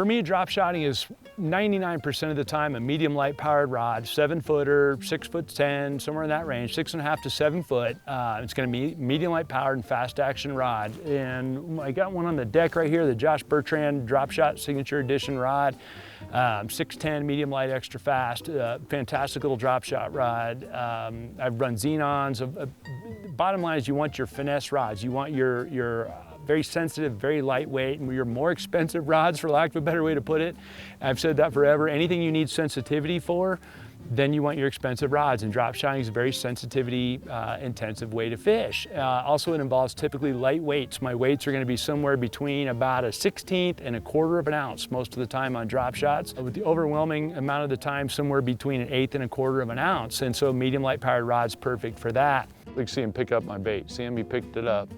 For me, drop shotting is 99% of the time a medium light powered rod, 7-footer, 6'10", somewhere in that range, 6.5 to 7 foot. It's gonna be medium light powered and fast action rod. And I got one on the deck right here, the Josh Bertrand Drop Shot Signature Edition rod. 6'10", medium light, extra fast, fantastic little drop shot rod. I've run Xenons. Bottom line is you want your finesse rods. You want your very sensitive, very lightweight, and your more expensive rods, for lack of a better way to put it. I've said that forever. Anything you need sensitivity for, then you want your expensive rods, and drop shotting is a very sensitivity intensive way to fish. Also, it involves typically light weights. My weights are going to be somewhere between about a 1/16 and 1/4 of an ounce most of the time on drop shots, with the overwhelming amount of the time somewhere between 1/8 and 1/4 of an ounce. And so medium light powered rod's perfect for that. You can see him pick up my bait. See him, he picked it up.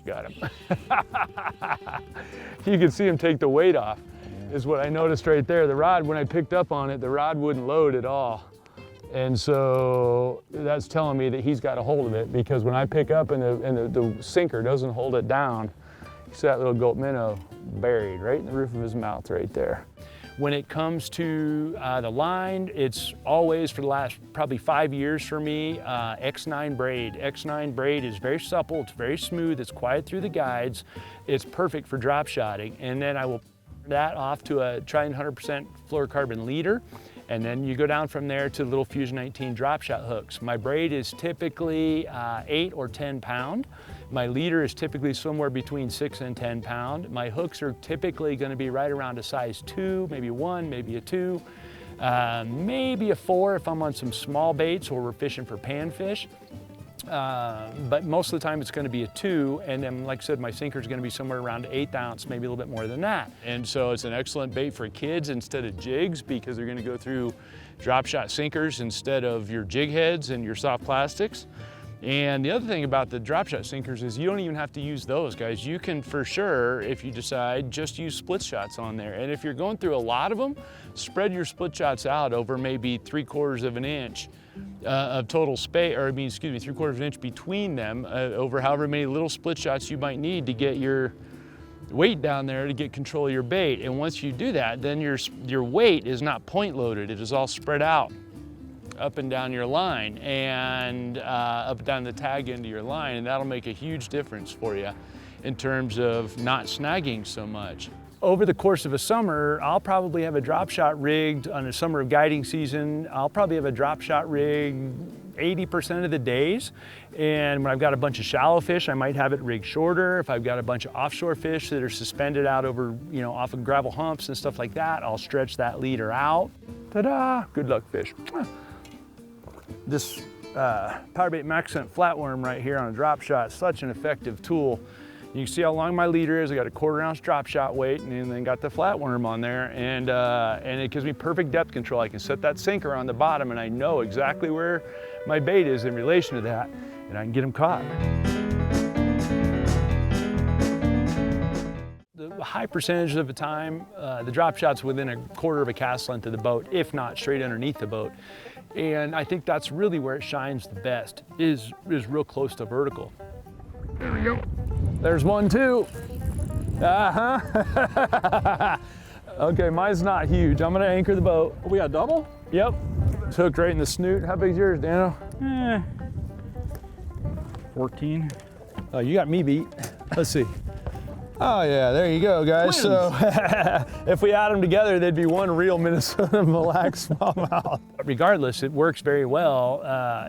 Got him. You can see him take the weight off, is what I noticed right there. The rod, when I picked up on it, the rod wouldn't load at all. And so that's telling me that he's got a hold of it, because when I pick up and the sinker doesn't hold it down, you see that little gulp minnow buried right in the roof of his mouth right there. When it comes to the line, it's always, for the last probably 5 years for me, X9 braid. X9 braid is very supple, it's very smooth, it's quiet through the guides. It's perfect for drop shotting. And then I will that off to a Trident 100% fluorocarbon leader. And then you go down from there to little Fusion 19 drop shot hooks. My braid is typically 8 or 10 pound. My leader is typically somewhere between 6 and 10 pound. My hooks are typically going to be right around a size 2, maybe 1, maybe a 2, maybe a 4 if I'm on some small baits or we're fishing for panfish. But most of the time it's going to be a 2, and then, like I said, my sinker is going to be somewhere around 1/8 ounce, maybe a little bit more than that. And so it's an excellent bait for kids instead of jigs, because they're going to go through drop shot sinkers instead of your jig heads and your soft plastics. And the other thing about the drop shot sinkers is you don't even have to use those, guys. You can, for sure, if you decide, just use split shots on there. And if you're going through a lot of them, spread your split shots out over maybe 3/4 of an inch of total space, or excuse me, 3/4 of an inch between them, over however many little split shots you might need to get your weight down there to get control of your bait. And once you do that, then your weight is not point loaded. It is all spread out up and down your line, and up and down the tag end of your line, and that'll make a huge difference for you in terms of not snagging so much. Over the course of a summer, I'll probably have a drop shot rigged on a summer of guiding season. I'll probably have a drop shot rig 80% of the days. And when I've got a bunch of shallow fish, I might have it rigged shorter. If I've got a bunch of offshore fish that are suspended out over, off of gravel humps and stuff like that, I'll stretch that leader out. Ta-da! Good luck, fish. This Powerbait Maxcent flatworm right here on a drop shot is such an effective tool. You can see how long my leader is. I got a 1/4 ounce drop shot weight, and then got the flatworm on there, and it gives me perfect depth control. I can set that sinker on the bottom, and I know exactly where my bait is in relation to that, and I can get them caught. A high percentage of the time, the drop shot's within a 1/4 of a cast length of the boat, if not straight underneath the boat. And I think that's really where it shines the best, is real close to vertical. There we go. There's one too. Okay, mine's not huge. I'm gonna anchor the boat. We got double? Yep. It's hooked right in the snoot. How big's yours, Dano? 14. Oh, you got me beat. Let's see. Oh yeah, there you go, guys. Twins. So if we add them together, they'd be one real Minnesota Mille Lacs smallmouth. Regardless, it works very well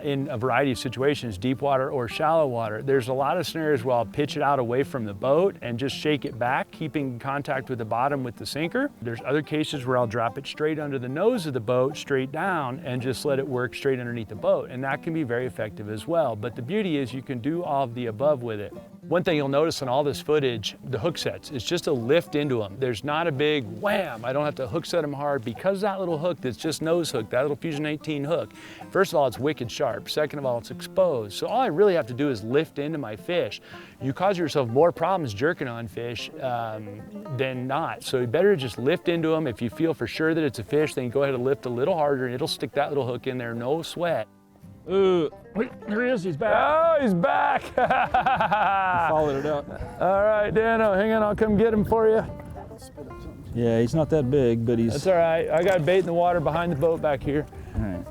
in a variety of situations, deep water or shallow water. There's a lot of scenarios where I'll pitch it out away from the boat and just shake it back, keeping contact with the bottom with the sinker. There's other cases where I'll drop it straight under the nose of the boat, straight down, and just let it work straight underneath the boat. And that can be very effective as well. But the beauty is you can do all of the above with it. One thing you'll notice in all this footage, the hook sets, it's just a lift into them. There's not a big wham. I don't have to hook set them hard, because that little hook that's just nose hook, that little Fusion 18 hook, first of all, it's wicked sharp. Second of all, it's exposed. So all I really have to do is lift into my fish. You cause yourself more problems jerking on fish than not. So you better just lift into them. If you feel for sure that it's a fish, then you go ahead and lift a little harder, and it'll stick that little hook in there, no sweat. Wait, there he is, he's back. Oh, he's back. He followed it out. All right, Dano, hang on, I'll come get him for you. Yeah, he's not that big, but he's. That's all right. I got bait in the water behind the boat back here. All right.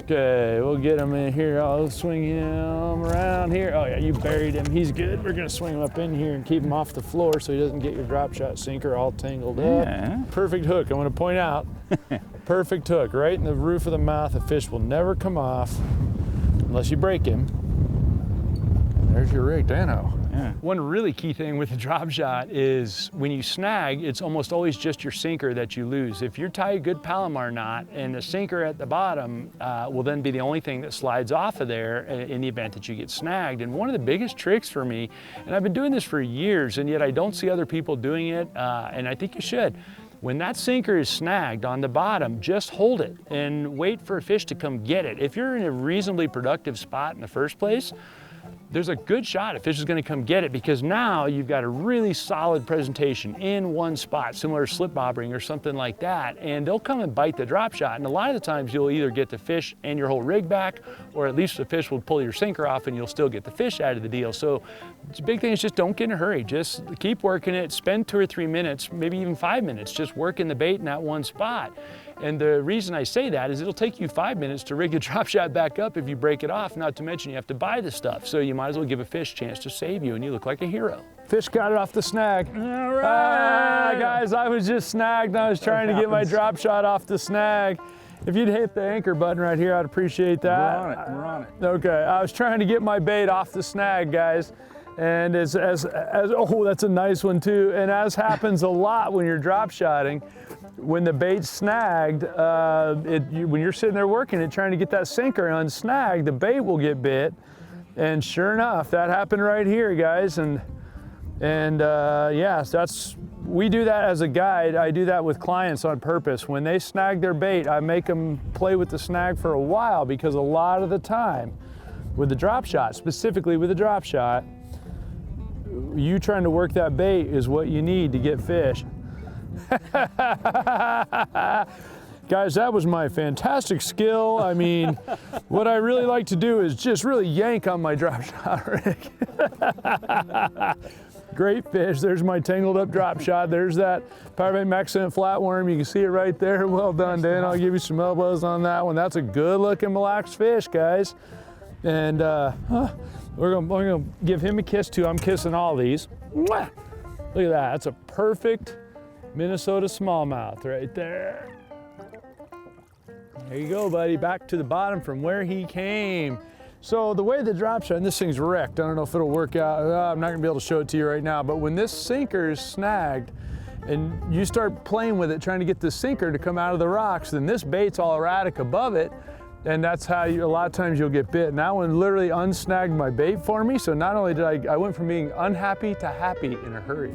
Okay, we'll get him in here. I'll swing him around here. Oh yeah, you buried him. He's good. We're gonna swing him up in here and keep him off the floor so he doesn't get your drop shot sinker all tangled up. Yeah. Perfect hook. I want to point out, perfect hook right in the roof of the mouth. The fish will never come off unless you break him. There's your rig, Dano. Yeah. One really key thing with the drop shot is when you snag, it's almost always just your sinker that you lose. If you tie a good Palomar knot and the sinker at the bottom will then be the only thing that slides off of there in the event that you get snagged. And one of the biggest tricks for me, and I've been doing this for years and yet I don't see other people doing it, and I think you should. When that sinker is snagged on the bottom, just hold it and wait for a fish to come get it. If you're in a reasonably productive spot in the first place, there's a good shot a fish is going to come get it, because now you've got a really solid presentation in one spot, similar to slip bobbering or something like that, and they'll come and bite the drop shot. And a lot of the times you'll either get the fish and your whole rig back, or at least the fish will pull your sinker off and you'll still get the fish out of the deal. So the big thing is just don't get in a hurry. Just keep working it. Spend 2 or 3 minutes, maybe even 5 minutes, just working the bait in that one spot. And the reason I say that is it'll take you 5 minutes to rig the drop shot back up if you break it off, not to mention you have to buy the stuff. So you might as well give a fish a chance to save you and you look like a hero. Fish got it off the snag. All right. Guys, I was just snagged and I was trying to get my drop shot off the snag. If you'd hit the anchor button right here, I'd appreciate that. We're on it, we're on it. Okay, I was trying to get my bait off the snag, guys. And oh, that's a nice one too. And as happens a lot when you're drop shotting, when the bait's snagged, when you're sitting there working it, trying to get that sinker unsnagged, the bait will get bit. And sure enough, that happened right here, guys. And yes, we do that as a guide. I do that with clients on purpose. When they snag their bait, I make them play with the snag for a while, because a lot of the time with the drop shot, specifically with the drop shot, you trying to work that bait is what you need to get fish. Guys, that was my fantastic skill. I mean, what I really like to do is just really yank on my drop shot rig. Great fish. There's my tangled up drop shot. There's that Powerbait Maxcent flatworm. You can see it right there. Well done, Dan. I'll give you some elbows on that one. That's a good looking Mille Lacs fish, guys. And we're gonna give him a kiss too. I'm kissing all these. Mwah! Look at that. That's a perfect Minnesota smallmouth right there. There you go, buddy. Back to the bottom from where he came. So the way the drop shot, and this thing's wrecked. I don't know if it'll work out. I'm not gonna be able to show it to you right now, but when this sinker is snagged and you start playing with it, trying to get the sinker to come out of the rocks, then this bait's all erratic above it. And that's how a lot of times you'll get bit. And that one literally unsnagged my bait for me. So not only did I went from being unhappy to happy in a hurry.